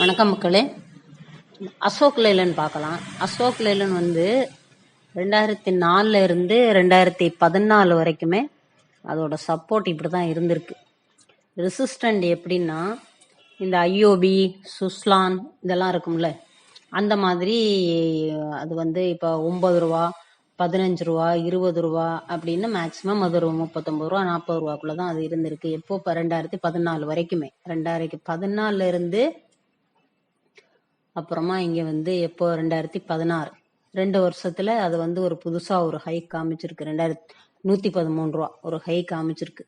வணக்கம் மக்களே. அசோக் லேலன் பார்க்கலாம். அசோக் லேலன் வந்து 2004 இருந்து 2014 வரைக்குமே அதோட சப்போர்ட் இப்படி தான் இருந்திருக்கு. ரெசிஸ்டன்ட் எப்படின்னா, இந்த ஐஓபி சுஸ்லான் இதெல்லாம் இருக்கும்ல, அந்த மாதிரி அது வந்து இப்போ 9 ரூபா 15 ரூபா 20 ரூபா அப்படின்னு மேக்சிமம் அது ஒரு 39 ரூபா 40 ரூபாக்குள்ள தான் அது இருந்திருக்கு. எப்போ இப்போ 2014 வரைக்குமே. 2014 இருந்து அப்புறமா இங்க வந்து எப்போ 2016 2 வருஷத்துல அது வந்து ஒரு புதுசா ஒரு ஹை காமிச்சிருக்கு. 2113 ரூபா ஒரு ஹை காமிச்சிருக்கு.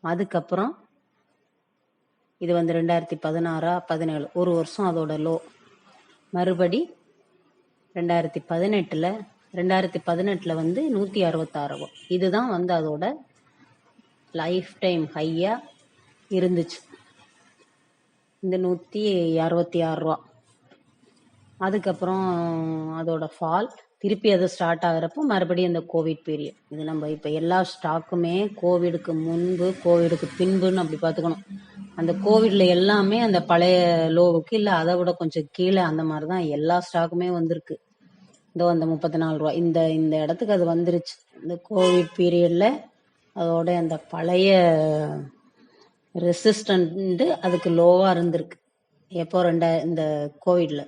அதுக்கப்புறம் இது வந்து 2016 17 ஒரு வருஷம் அதோட லோ. மறுபடி 2018 வந்து 166 ரூபா. இதுதான் வந்து அதோட லைஃப் டைம் ஹையா இருந்துச்சு, இந்த 166 ரூபா. அதுக்கப்புறம் அதோட ஃபால் திருப்பி அது ஸ்டார்ட் ஆகுறப்போ மறுபடியும் இந்த கோவிட் பீரியட். இது நம்ம இப்போ எல்லா ஸ்டாக்குமே கோவிடுக்கு முன்பு கோவிடுக்கு பின்புன்னு அப்படி பார்த்துக்கணும். அந்த கோவிட்ல எல்லாமே அந்த பழைய லோவுக்கு இல்லை அதை விட கொஞ்சம் கீழே அந்த மாதிரி தான் எல்லா ஸ்டாக்குமே வந்திருக்கு. இதோ அந்த 34 ரூபா இந்த இந்த இடத்துக்கு அது வந்துருச்சு. இந்த கோவிட் பீரியட்ல அதோட அந்த பழைய ரெசிஸ்டன்ட் அதுக்கு லோவா இருந்திருக்கு. எப்போ இந்த கோவிட்ல.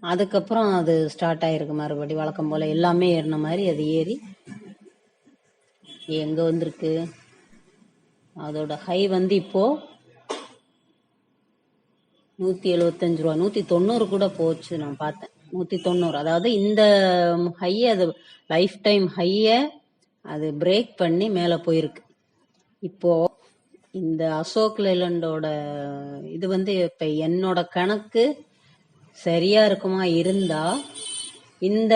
அதுக்கப்புறம் அது ஸ்டார்ட் ஆயிருக்கு மறுபடி வழக்கம் போல எல்லாமே ஏறின மாதிரி அது ஏறி எங்க வந்திருக்கு. அதோட ஹை வந்து இப்போ 175 ரூபா 190 கூட போச்சு. நான் பார்த்தேன் 190. அதாவது இந்த ஹைய அது லைஃப் டைம் ஹைய அது பிரேக் பண்ணி மேல போயிருக்கு. இப்போ இந்த அசோக் லேலண்டோட இது வந்து இப்ப என்னோட கணக்கு சரியா இருக்குமா இருந்தா, இந்த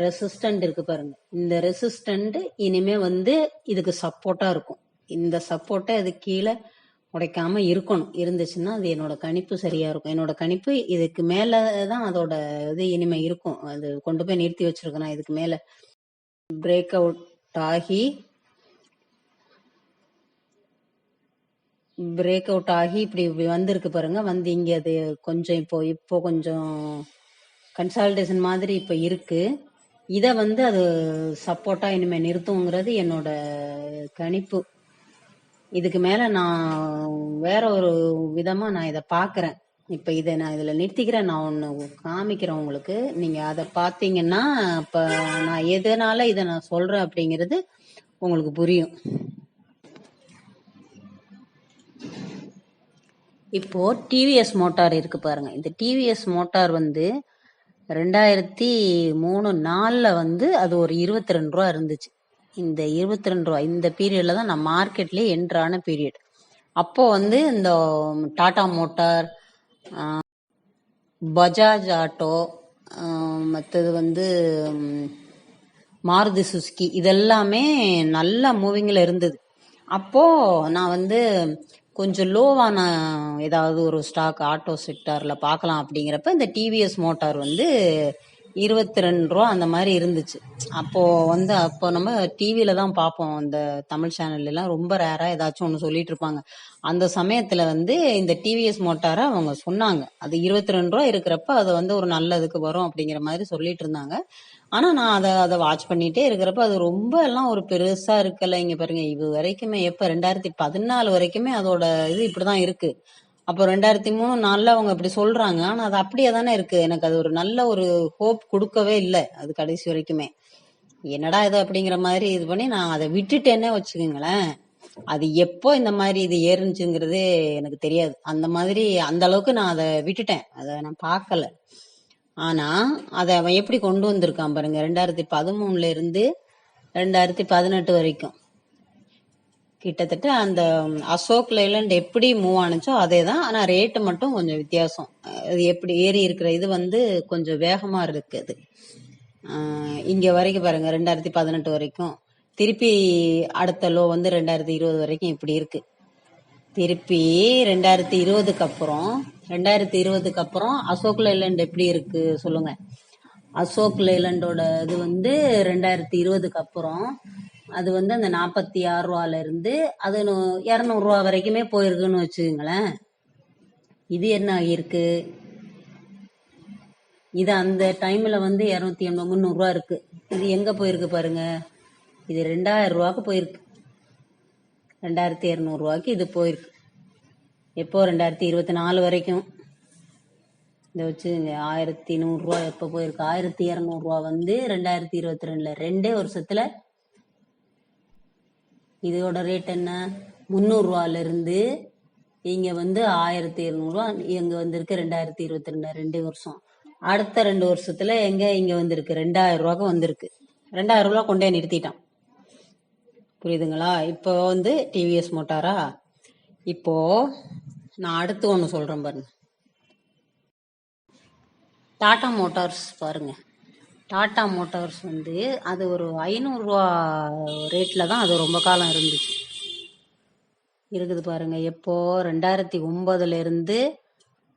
ரெசிஸ்டன்ட் இருக்கு பாருங்க, இந்த ரெசிஸ்டன்ட் இனிமே வந்து இதுக்கு சப்போர்ட்டா இருக்கும். இந்த சப்போர்ட்டை அது கீழே உடைக்காம இருக்கணும். இருந்துச்சுன்னா அது என்னோட கணிப்பு சரியா இருக்கும். என்னோட கணிப்பு இதுக்கு மேலதான் அதோட இது இனிமே இருக்கும். அது கொண்டு போய் நிறுத்தி வச்சிருக்கேன். இதுக்கு மேல பிரேக் அவுட் ஆகி இப்படி வந்திருக்கு பாருங்க. வந்து இங்க அது கொஞ்சம் இப்போ கொஞ்சம் கன்சால்டேஷன் மாதிரி இப்ப இருக்கு. இத வந்து அது சப்போர்ட்டா இனிமே நிறுத்துங்கிறது என்னோட கணிப்பு. இதுக்கு மேல நான் வேற ஒரு விதமா நான் இதை பாக்குறேன். இப்ப இதை நான் இதுல நிறுத்திக்கிறேன். நான் ஒண்ணு காமிக்கிறேன் உங்களுக்கு. நீங்க அதை பாத்தீங்கன்னா இப்ப நான் எதனால இதை நான் சொல்றேன் அப்படிங்கிறது உங்களுக்கு புரியும். இப்போ டிவிஎஸ் மோட்டார் இருக்கு பாருங்க. இந்த டிவிஎஸ் மோட்டார் வந்து 2003-4 வந்து அது ஒரு 22 ரூபா இருந்துச்சு. இந்த 22 ரூபா இந்த பீரியட்ல தான் நான் மார்க்கெட்லயே என்ட்ரான பீரியட். அப்போ வந்து இந்த டாடா மோட்டார், பஜாஜ் ஆட்டோ, மற்றது வந்து மாருதி சுசுகி இதெல்லாமே நல்ல மூவிங்ல இருந்தது. அப்போ நான் வந்து கொஞ்சம் லோவான ஏதாவது ஒரு ஸ்டாக் ஆட்டோ செக்டார்ல பார்க்கலாம் அப்படிங்கிறப்ப இந்த டிவிஎஸ் மோட்டார் வந்து 22 ரூபா அந்த மாதிரி இருந்துச்சு. அப்போ வந்து அப்போ நம்ம டிவியில தான் பார்ப்போம். இந்த தமிழ் சேனல்ல எல்லாம் ரொம்ப ரேரா ஏதாச்சும் ஒன்று சொல்லிட்டு இருப்பாங்க. அந்த சமயத்துல வந்து இந்த டிவிஎஸ் மோட்டாரை அவங்க சொன்னாங்க. அது 22 ரூபா இருக்கிறப்ப அது வந்து ஒரு நல்லதுக்கு வரும் அப்படிங்கிற மாதிரி சொல்லிட்டு இருந்தாங்க. ஆனா நான் அதை வாட்ச் பண்ணிட்டே இருக்கிறப்ப அது ரொம்ப எல்லாம் ஒரு பெருசா இருக்கல. இங்க பாருங்க, இது வரைக்குமே எப்ப 2014 வரைக்குமே அதோட இது இப்படிதான் இருக்கு. அப்போ 2003-4 அவங்க அப்படி சொல்றாங்க. ஆனா அது அப்படியே தானே இருக்கு. எனக்கு அது ஒரு நல்ல ஒரு ஹோப் கொடுக்கவே இல்லை அது கடைசி வரைக்குமே. என்னடா இது அப்படிங்கிற மாதிரி இது பண்ணி நான் அதை விட்டுட்டேன்னே வச்சுக்கோங்களேன். அது எப்போ இந்த மாதிரி இது ஏறுச்சுங்கிறதே எனக்கு தெரியாது. அந்த மாதிரி அந்த அளவுக்கு நான் அதை விட்டுட்டேன். அதை நான் பார்க்கல. ஆனா அதை அவன் எப்படி கொண்டு வந்திருக்கான் பாருங்க. 2013 இருந்து 2018 வரைக்கும் கிட்டத்தட்ட அந்த அசோக் லேலண்ட் எப்படி மூவ் ஆனிச்சோ அதே தான். ஆனா ரேட்டு மட்டும் கொஞ்சம் வித்தியாசம். அது எப்படி ஏறி இருக்கிற இது வந்து கொஞ்சம் வேகமா இருக்குது. இங்க வரைக்கும் பாருங்க 2018 வரைக்கும். திருப்பி அடுத்த லோ வந்து 2020 வரைக்கும் இப்படி இருக்கு. திருப்பி 2020க்கு அப்புறம் அசோக் லேலண்ட் எப்படி இருக்கு சொல்லுங்க. அசோக் லேலண்டோட இது வந்து 2020க்கு அப்புறம் அது வந்து அந்த 46 ரூபால இருந்து அது 200 ரூபா வரைக்குமே போயிருக்குன்னு வச்சுக்கோங்களேன். இது என்ன ஆகியிருக்கு? இது அந்த டைம்ல வந்து 280 300 இருக்கு. இது எங்க போயிருக்கு பாருங்க. இது 2000 ரூபாய்க்கு போயிருக்கு. 2200 இது போயிருக்கு. எப்போ? 2024 வரைக்கும். இதை வச்சுங்க. 1100 எப்போ போயிருக்கு? 1200 வந்து 2022 2 வருஷத்துல. இதோட ரேட் என்ன? 300 இருந்து இங்க வந்து 1200 எங்க வந்திருக்கு? 2022 2 வருஷம். அடுத்த 2 வருஷத்துல எங்க இங்க வந்திருக்கு? 2000 வந்திருக்கு. 2000 கொண்டே நிறுத்திட்டான். புரியுதுங்களா? இப்போ வந்து டிவிஎஸ் மோட்டாரா. இப்போ நான் அடுத்து ஒன்று சொல்றேன் பாருங்க. டாடா மோட்டார்ஸ் பாருங்க. டாடா மோட்டார்ஸ் வந்து அது ஒரு 500 ரேட்ல தான் அது ரொம்ப காலம் இருந்துச்சு. இருக்குது பாருங்க. எப்போ? 2009 இருந்து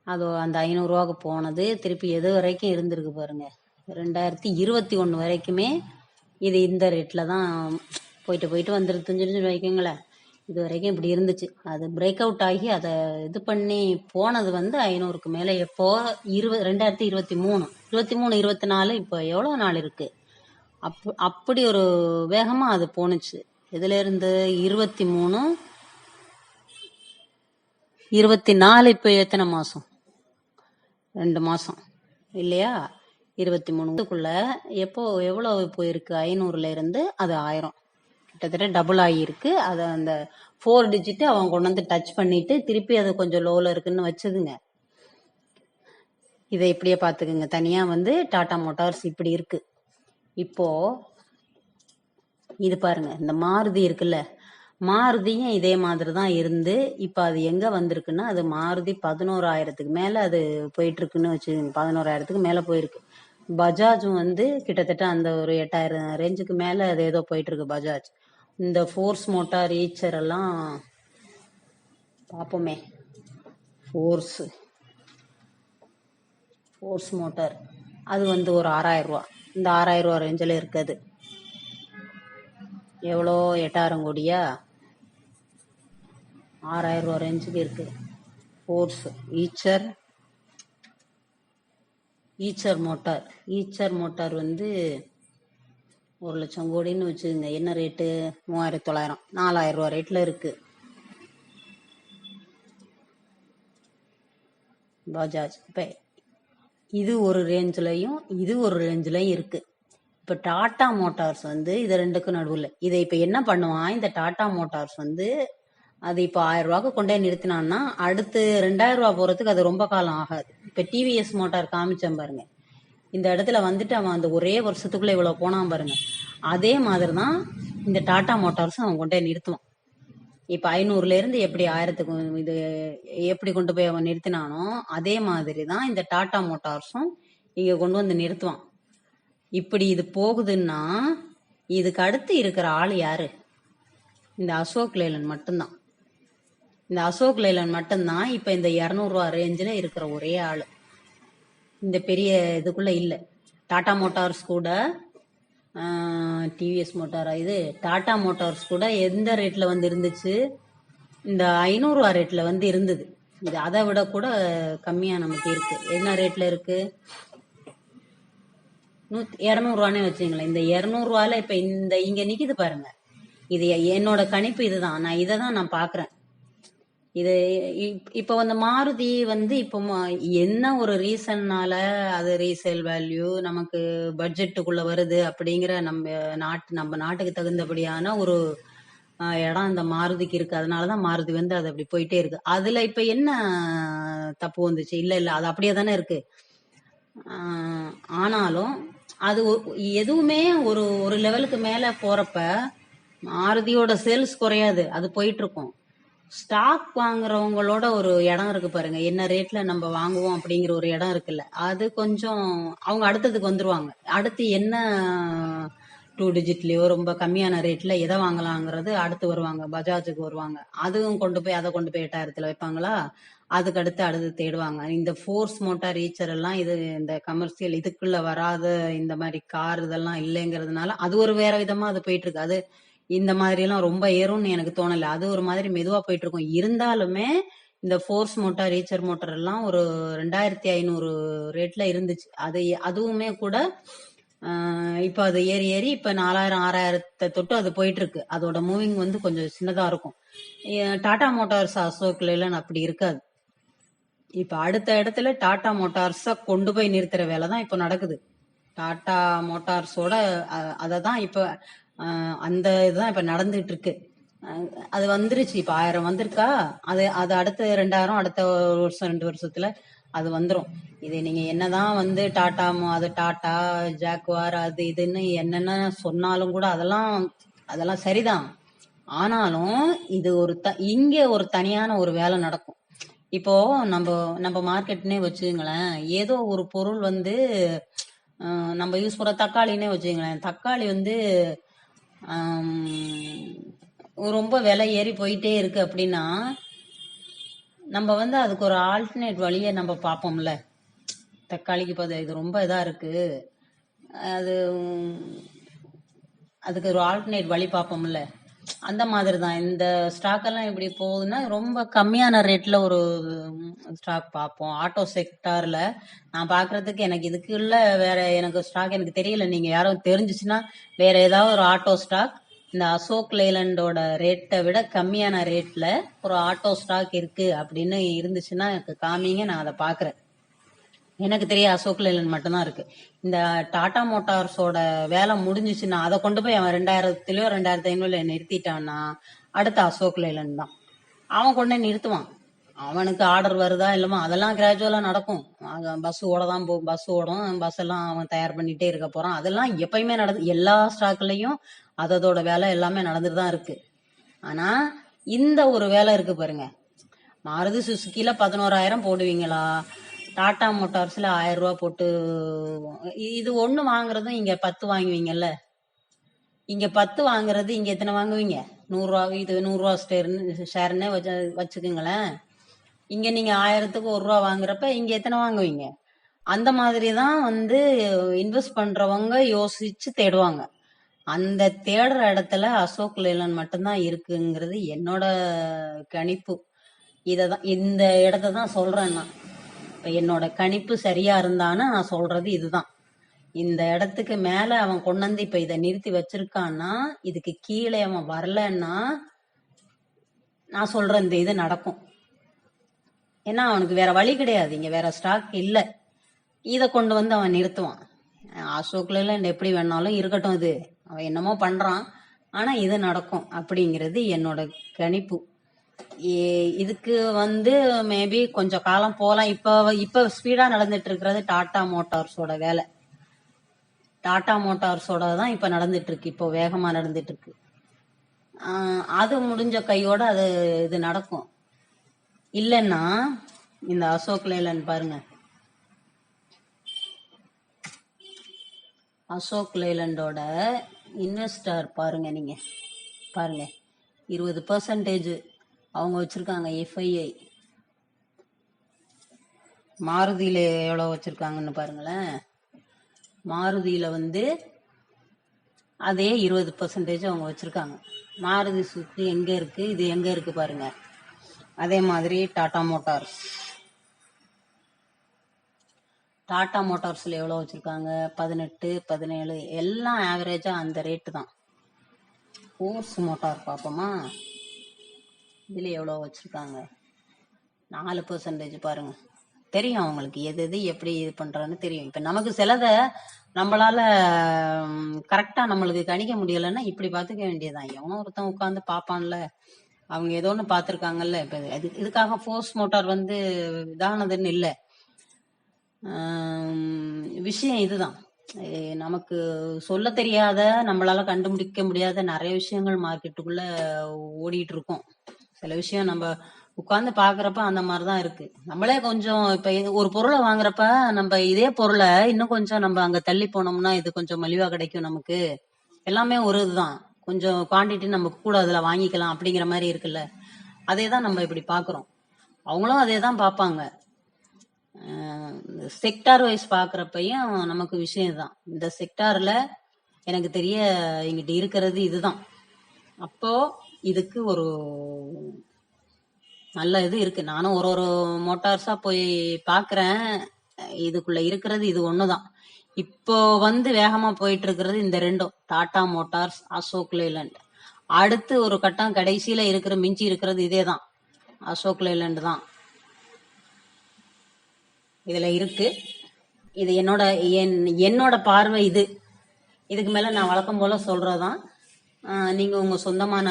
அது அந்த 500 போனது. திருப்பி எது வரைக்கும் இருந்திருக்கு பாருங்க. 2021 வரைக்குமே இது இந்த ரேட்ல தான் போயிட்டு போயிட்டு வந்துருந்துச்சுன்னு வைக்கங்களேன். இது வரைக்கும் இப்படி இருந்துச்சு. அது பிரேக் அவுட் ஆகி அதை இது பண்ணி போனது வந்து 500க்கு மேல. எப்போ? 2023 24 இப்போ எவ்வளவு நாள் இருக்கு? அப்படி ஒரு வேகமா அது போனுச்சு. இதுல இருந்து 23 24 இப்போ எத்தனை மாசம்? 2 மாசம் இல்லையா? 23க்குள்ள எப்போ எவ்வளவு போயிருக்கு? 500ல இருந்து அது 1000 கிட்டத்தட்ட டபுள் ஆகியிருக்கு. அதை அந்த 4 டிஜிட் அவன் கொண்டு வந்து டச் பண்ணிட்டு திருப்பி அது கொஞ்சம் லோல இருக்குன்னு வச்சுதுங்க. இதை இப்படியே பார்த்துக்குங்க. தனியா வந்து டாடா மோட்டார்ஸ் இப்படி இருக்கு. இப்போ இது பாருங்க. இந்த மாருதி இருக்குல்ல, மாருதியும் இதே மாதிரி தான் இருந்து இப்ப அது எங்க வந்திருக்குன்னா, அது மாருதி 11,000க்கு மேல அது போயிட்டு இருக்குன்னு வச்சுக்கோங்க. 11,000க்கு மேல போயிருக்கு. பஜாஜும் வந்து கிட்டத்தட்ட அந்த ஒரு 8000 ரேஞ்சுக்கு மேல அது ஏதோ போயிட்டு இருக்கு பஜாஜ். இந்த ஃபோர்ஸ் மோட்டார் ஈச்சர் எல்லாம் பார்ப்போமே. ஃபோர்ஸ் மோட்டார் அது வந்து ஒரு 6000 ரூபா. இந்த 6000 ரூபா ரேஞ்சில் இருக்குது. எவ்வளோ? 8000 கோடியா? 6000 ரூபா ரேஞ்சுக்கு இருக்கு. ஃபோர்ஸ் ஈச்சர் மோட்டார் வந்து 1,00,000 கோடின்னு வச்சுக்கோங்க. என்ன ரேட்டு? 3900 4000 ரூபா ரேட்ல இருக்கு. பஜாஜ் இப்ப இது ஒரு ரேஞ்சிலையும் இது ஒரு ரேஞ்சிலையும் இருக்கு. இப்ப டாடா மோட்டார்ஸ் வந்து இது ரெண்டுக்கும் நடுவில். இதை இப்ப என்ன பண்ணுவான் இந்த டாடா மோட்டார்ஸ் வந்து, அது இப்ப 1000 ரூபாய்க்கு கொண்டே நிறுத்தினான்னா அடுத்து 2000 ரூபாய் போறதுக்கு அது ரொம்ப காலம் ஆகாது. இப்ப டிவிஎஸ் மோட்டார் காமிச்சேன் பாருங்க. இந்த இடத்துல வந்துட்டு அவன் அந்த ஒரே வருஷத்துக்குள்ள இவ்வளவு போனான் பாருங்க. அதே மாதிரிதான் இந்த டாடா மோட்டார்ஸும் அவன் கொண்டே நிறுத்துவான். இப்ப 500ல இருந்து எப்படி 1000க்கு இது எப்படி கொண்டு போய் அவன் நிறுத்தினானோ அதே மாதிரிதான் இந்த டாடா மோட்டார்ஸும் இங்க கொண்டு வந்து நிறுத்துவான். இப்படி இது போகுதுன்னா இதுக்கு அடுத்து இருக்கிற ஆள் யாரு? இந்த அசோக் லேலன் மட்டும்தான். இந்த அசோக் லேலன் மட்டும்தான் இப்ப இந்த 200 ரூபா ரேஞ்சில இருக்கிற ஒரே ஆளு. இந்த பெரிய இதுக்குள்ள இல்ல. டாடா மோட்டார்ஸ் கூட டிவிஎஸ் மோட்டாரா இது டாடா மோட்டார்ஸ் கூட எந்த ரேட்ல வந்து இருந்துச்சு? இந்த 500 ரூபா ரேட்ல வந்து இருந்தது. இது அதை விட கூட கம்மியா நமக்கு இருக்கு. என்ன ரேட்ல இருக்கு? 200 ரூபானே வச்சுங்களேன். இந்த 200 ரூபால இப்ப இந்த இங்க நிக்குது பாருங்க. இது என்னோட கணிப்பு இதுதான். நான் இதை தான் நான் பாக்குறேன். இது இப்ப வந்து மாருதி வந்து இப்போ என்ன ஒரு ரீசன்னால அது ரீசேல் வேல்யூ நமக்கு பட்ஜெட்டுக்குள்ள வருது அப்படிங்கிற நம்ம நாட்டுக்கு தகுந்தபடியான ஒரு இடம் இந்த மாருதிக்கு இருக்கு. அதனாலதான் மாருதி வந்து அது அப்படி போயிட்டே இருக்கு. அதுல இப்ப என்ன தப்பு வந்துச்சு? இல்ல அது அப்படியே தானே இருக்கு. ஆனாலும் அது எதுவுமே ஒரு ஒரு லெவலுக்கு மேல போறப்ப மாருதியோட சேல்ஸ் குறையாது, அது போயிட்டு இருக்கும். ஸ்டாக் வாங்குறவங்களோட ஒரு இடம் இருக்கு பாருங்க. என்ன ரேட்ல நம்ம வாங்குவோம் அப்படிங்கிற ஒரு இடம் இருக்குல்ல, அது கொஞ்சம் அவங்க அடுத்ததுக்கு வந்துருவாங்க. அடுத்து என்ன 2 டிஜிட்லயோ ரொம்ப கம்மியான ரேட்ல எதை வாங்கலாங்கிறது அடுத்து வருவாங்க. பஜாஜுக்கு வருவாங்க. அதுவும் கொண்டு போய் அதை கொண்டு போய் 8000த்துல வைப்பாங்களா? அதுக்கு அடுத்து தேடுவாங்க. இந்த ஃபோர்ஸ் மோட்டார் ஈச்சர் எல்லாம் இது இந்த கமர்ஷியல் இதுக்குள்ள வராத இந்த மாதிரி கார் இதெல்லாம் இல்லைங்கிறதுனால அது ஒரு வேற விதமா அது போயிட்டு இருக்கு. அது இந்த மாதிரி எல்லாம் ரொம்ப ஏறும்னு எனக்கு தோணல. அது ஒரு மாதிரி மெதுவா போயிட்டு இருக்கும். இருந்தாலுமே இந்த ஃபோர்ஸ் மோட்டார் ரீச்சர் மோட்டார் எல்லாம் ஒரு 2500 ரேட்ல இருந்துச்சு. அதுவுமே கூட இப்ப அது ஏறி ஏறி இப்ப 4000 6000 தொட்டு அது போயிட்டு இருக்கு. அதோட மூவிங் வந்து கொஞ்சம் சின்னதா இருக்கும். டாடா மோட்டார்ஸ் அசோக் லேலண்ட் அப்படி இருக்காது. இப்ப அடுத்த இடத்துல டாடா மோட்டார்ஸ கொண்டு போய் நிறுத்துற வேலை தான் இப்ப நடக்குது. டாடா மோட்டார்ஸோட அததான் இப்ப அந்த இதுதான் இப்ப நடந்துட்டு இருக்கு. அது வந்துருச்சு. இப்ப 1000 வந்திருக்கா, அது அது அடுத்த 2000 அடுத்த ஒரு வருஷம் 2 வருஷத்துல அது வந்துரும். இது நீங்க என்னதான் வந்து டாடா அது டாடா ஜாக்குவார் அது இதுன்னு என்னென்ன சொன்னாலும் கூட அதெல்லாம் சரிதான். ஆனாலும் இது இங்க ஒரு தனியான ஒரு வேலை நடக்கும். இப்போ நம்ம நம்ம மார்க்கெட்னே வச்சுங்களேன், ஏதோ ஒரு பொருள் வந்து நம்ம யூஸ் பண்ற தக்காளினே வச்சுங்களேன், தக்காளி வந்து ரொம்ப விலை ஏறி போயிட்டே இருக்கு அப்படின்னா நம்ம வந்து அதுக்கு ஒரு ஆல்டர்னேட் வழியை நம்ம பார்ப்போம்ல. தக்காளிக்கு இது ரொம்ப இதா இருக்கு, அதுக்கு ஒரு ஆல்டர்னேட் வழி பார்ப்போம்ல. அந்த மாதிரி தான் இந்த ஸ்டாக் எல்லாம் எப்படி போகுதுன்னா, ரொம்ப கம்மியான ரேட்ல ஒரு ஸ்டாக் பார்ப்போம். ஆட்டோ செக்டார்ல நான் பாக்குறதுக்கு எனக்கு இதுக்குள்ள வேற எனக்கு ஸ்டாக் எனக்கு தெரியல. நீங்க யாரும் தெரிஞ்சிச்சுன்னா வேற ஏதாவது ஒரு ஆட்டோ ஸ்டாக் இந்த அசோக் லேலண்டோட ரேட்டை விட கம்மியான ரேட்ல ஒரு ஆட்டோ ஸ்டாக் இருக்கு அப்படின்னு இருந்துச்சுன்னா எனக்கு காமிங்க, நான் அதை பாக்குறேன். எனக்கு தெரிய அசோக் லேலண்ட் மட்டும்தான் இருக்கு. இந்த டாடா மோட்டார்ஸோட வேலை முடிஞ்சிச்சுன்னா அதை கொண்டு போய் அவன் 2000லயோ 2500 நிறுத்திட்டான்னா அடுத்த அசோக் லேலண்ட் தான் அவன் கொண்டு நிறுத்துவான். அவனுக்கு ஆர்டர் வருதா இல்லமா அதெல்லாம் கிராஜுவலா நடக்கும். பஸ் ஓடதான் போகும், பஸ் ஓடும், பஸ் எல்லாம் அவன் தயார் பண்ணிட்டே இருக்க போறான். அதெல்லாம் எப்பயுமே நடந்து எல்லா ஸ்டாக்லயும் அதோட வேலை எல்லாமே நடந்துட்டு தான் இருக்கு. ஆனா இந்த ஒரு வேலை இருக்கு பாருங்க, மாருதி சுசுக்கில 11,000 போடுவீங்களா, டாடா மோட்டார்ஸ்ல 1000 ரூபாய் போட்டு இது ஒண்ணு வாங்குறதும் இங்க 10 வாங்குவீங்கல்ல. இங்க 10 வாங்குறது இங்க எத்தனை வாங்குவீங்க? 100 ரூபா. இது 100 ரூபா ஷேர்னே வச்சுக்குங்களேன். இங்க நீங்க 1000க்கு 1 ரூபா வாங்குறப்ப இங்க எத்தனை வாங்குவீங்க? அந்த மாதிரிதான் வந்து இன்வெஸ்ட் பண்றவங்க யோசிச்சு தேடுவாங்க. அந்த தேடுற இடத்துல அசோக் லேலண்ட் மட்டும்தான் இருக்குங்கிறது என்னோட கணிப்பு. இந்த இடத்த தான் சொல்றேன் நான். என்னோட கணிப்பு சரியா இருந்தான்னு நான் சொல்றது இதுதான். இந்த இடத்துக்கு மேல அவன் கொண்டு வந்து இப்ப இதை நிறுத்தி வச்சிருக்கான்னா, இதுக்கு கீழே அவன் வரலன்னா நான் சொல்ற இந்த இது நடக்கும். ஏன்னா அவனுக்கு வேற வழி கிடையாது, இங்க வேற ஸ்டாக் இல்ல. இத கொண்டு வந்து அவன் நிறுத்துவான். அசோக் லேலண்ட் எப்படி வேணாலும் இருக்கட்டும், இது அவன் என்னமோ பண்றான், ஆனா இது நடக்கும் அப்படிங்கிறது என்னோட கணிப்பு. இதுக்கு வந்து மேபி கொஞ்சம் காலம் போலாம். இப்ப ஸ்பீடா நடந்துட்டு இருக்கிறது டாடா மோட்டார்ஸோட வேலை. டாடா மோட்டார்ஸோட தான் இப்ப நடந்துட்டு இருக்கு, இப்போ வேகமா நடந்துட்டு இருக்கு. அது முடிஞ்ச கையோட இது நடக்கும். இல்லைன்னா இந்த அசோக் லேலண்ட் பாருங்க, அசோக் லேலண்டோட இன்வெஸ்டர் பாருங்க, நீங்க பாருங்க 20% அவங்க வச்சிருக்காங்க எஃப்ஐஐ. மாருதியில எவ்வளவு வச்சிருக்காங்கன்னு பாருங்களேன். மாருதியில வந்து அதே 20% அவங்க வச்சிருக்காங்க. மாருதி சுத்தி எங்க இருக்கு, இது எங்க இருக்கு பாருங்க. அதே மாதிரி டாடா மோட்டார்ஸ், டாடா மோட்டார்ஸ்ல எவ்வளவு வச்சிருக்காங்க, 18 17, எல்லாம் ஆவரேஜா அந்த ரேட்டு தான். ஃபோர்ஸ் மோட்டார் பார்ப்போமா, இதுல எவ்வளவு வச்சிருக்காங்க, 4% பாருங்க. தெரியும் அவங்களுக்கு எது எது எப்படி இது பண்றான்னு தெரியும். இப்ப நமக்கு சிலத நம்மளால கரெக்டா நம்மளுக்கு கணிக்க முடியலன்னா இப்படி பாத்துக்க வேண்டியதுதான். எவனோ ஒருத்தன் உட்காந்து பாப்பான்ல, அவங்க ஏதோ ஒண்ணு பாத்துருக்காங்கல்ல. இப்ப இதுக்காக ஃபோர்ஸ் மோட்டார் வந்து இதானதுன்னு இல்ல. விஷயம் இதுதான், நமக்கு சொல்ல தெரியாத, நம்மளால கண்டுபிடிக்க முடியாத நிறைய விஷயங்கள் மார்க்கெட்டுக்குள்ள ஓடிட்டு இருக்கும். சில விஷயம் நம்ம உட்கார்ந்து பாக்குறப்ப அந்த மாதிரிதான் இருக்கு. நம்மளே கொஞ்சம் இப்ப ஒரு பொருளை வாங்குறப்ப நம்ம இதே பொருளை இன்னும் கொஞ்சம் நம்ம அங்க தள்ளி போனோம்னா இது கொஞ்சம் மலிவா கிடைக்கும் நமக்கு. எல்லாமே ஒரு இதுதான், கொஞ்சம் குவான்டிட்டி நம்ம கூட அதுல வாங்கிக்கலாம் அப்படிங்கிற மாதிரி இருக்குல்ல. அதேதான் நம்ம இப்படி பாக்குறோம், அவங்களும் அதே தான் பார்ப்பாங்க. செக்டார் வைஸ் பாக்குறப்பையும் நமக்கு விஷயம் தான். இந்த செக்டார்ல எனக்கு தெரிய இங்கிட்ட இருக்கிறது இதுதான். அப்போ இதுக்கு ஒரு நல்ல இது இருக்கு. நானும் ஒரு ஒரு மோட்டார்ஸா போய் பாக்குறேன். இதுக்குள்ள இருக்கிறது இது ஒண்ணுதான். இப்போ வந்து வேகமா போயிட்டு இருக்கிறது இந்த ரெண்டும், டாடா மோட்டார்ஸ், அசோக் லேலண்ட். அடுத்து ஒரு கட்டம் கடைசியில இருக்கிற மிஞ்சி இருக்கிறது இதேதான், அசோக் லேலண்ட் தான் இதுல இருக்கு. இது என்னோட பார்வை இது. இதுக்கு மேல நான் வழக்கம் போல சொல்றதுதான். நீங்க உங்க சொந்தமான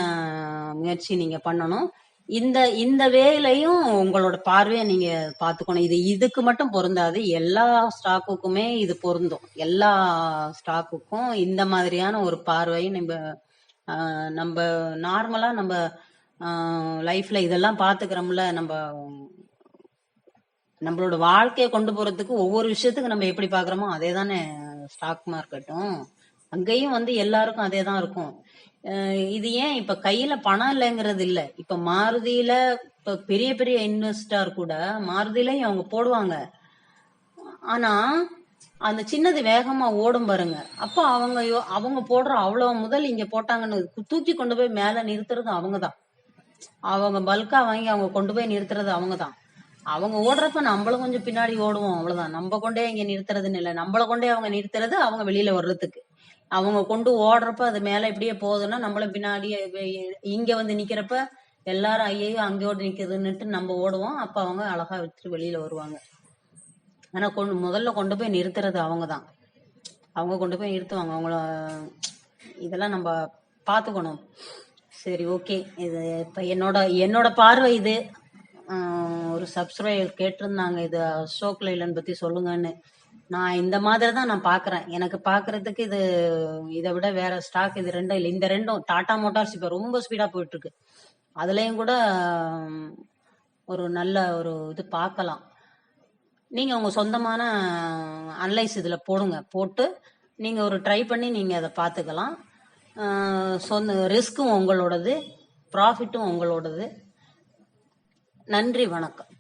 முயற்சி நீங்க பண்ணணும். இந்த இந்த வேலையும் உங்களோட பார்வையை நீங்க பாத்துக்கணும். இதுக்கு மட்டும் பொருந்தாது, எல்லா ஸ்டாக்குக்குமே இது பொருந்தும். எல்லா ஸ்டாக்குக்கும் இந்த மாதிரியான ஒரு பார்வையும் நம்ம நார்மலா நம்ம லைஃப்ல இதெல்லாம் பாத்துக்கிறோம்ல. நம்மளோட வாழ்க்கையை கொண்டு போறதுக்கு ஒவ்வொரு விஷயத்துக்கு நம்ம எப்படி பாக்குறோமோ அதே தானே ஸ்டாக் மார்க்கெட்டும். அங்கேயும் வந்து எல்லாருக்கும் அதே தான் இருக்கும். இது ஏன் இப்ப கையில பணம் இல்லைங்கிறது இல்ல. இப்ப மாருதியில இப்ப பெரிய பெரிய இன்வெஸ்டர் கூட மாருதியிலையும் அவங்க போடுவாங்க. ஆனா அந்த சின்னது வேகமா ஓடும் பாருங்க, அப்ப அவங்க போடுற அவ்வளவு முதல் இங்க போட்டாங்கன்னு தூக்கி கொண்டு போய் மேல நிறுத்துறது அவங்கதான். அவங்க பல்கா வாங்கி அவங்க கொண்டு போய் நிறுத்துறது அவங்கதான். அவங்க ஓடுறப்ப நம்மளும் கொஞ்சம் பின்னாடி ஓடுவோம், அவ்வளவுதான். நம்ம கொண்டே இங்க நிறுத்துறதுன்னு இல்லை, நம்மள கொண்டே அவங்க நிறுத்துறது அவங்க வெளியில வர்றதுக்கு. அவங்க கொண்டு ஓடுறப்ப அது மேல இப்படியே போகுதுன்னா நம்மளும் பின்னாடியே இங்க வந்து நிக்கிறப்ப எல்லாரும் ஐயோ அங்கோடு நிக்குதுன்னுட்டு நம்ம ஓடுவோம். அப்ப அவங்க அழகா வச்சுட்டு வெளியில வருவாங்க. ஆனா முதல்ல கொண்டு போய் நிறுத்துறது அவங்கதான். அவங்க கொண்டு போய் நிறுத்துவாங்க. இதெல்லாம் நம்ம பாத்துக்கணும். சரி, ஓகே. இது இப்ப என்னோட பார்வை இது. ஒரு சப்ஸ்கிரைபர் கேட்டிருந்தாங்க இது அசோக் லேலண்ட் பத்தி சொல்லுங்கன்னு. நான் இந்த மாதிரி தான் நான் பாக்குறேன். எனக்கு பாக்குறதுக்கு இதை விட வேற ஸ்டாக் இது ரெண்டும் இல்லை. இந்த ரெண்டும் டாடா மோட்டார்ஸ் இப்ப ரொம்ப ஸ்பீடா போயிட்டு இருக்கு. அதுலயும் கூட ஒரு நல்ல ஒரு இது பார்க்கலாம். நீங்க உங்க சொந்தமான அனலைஸ் இதுல போட்டு நீங்க ஒரு ட்ரை பண்ணி நீங்க அதை பார்த்துக்கலாம். சொந்த ரிஸ்க்கும் உங்களோடது, ப்ராஃபிட்டும் உங்களோடது. நன்றி, வணக்கம்.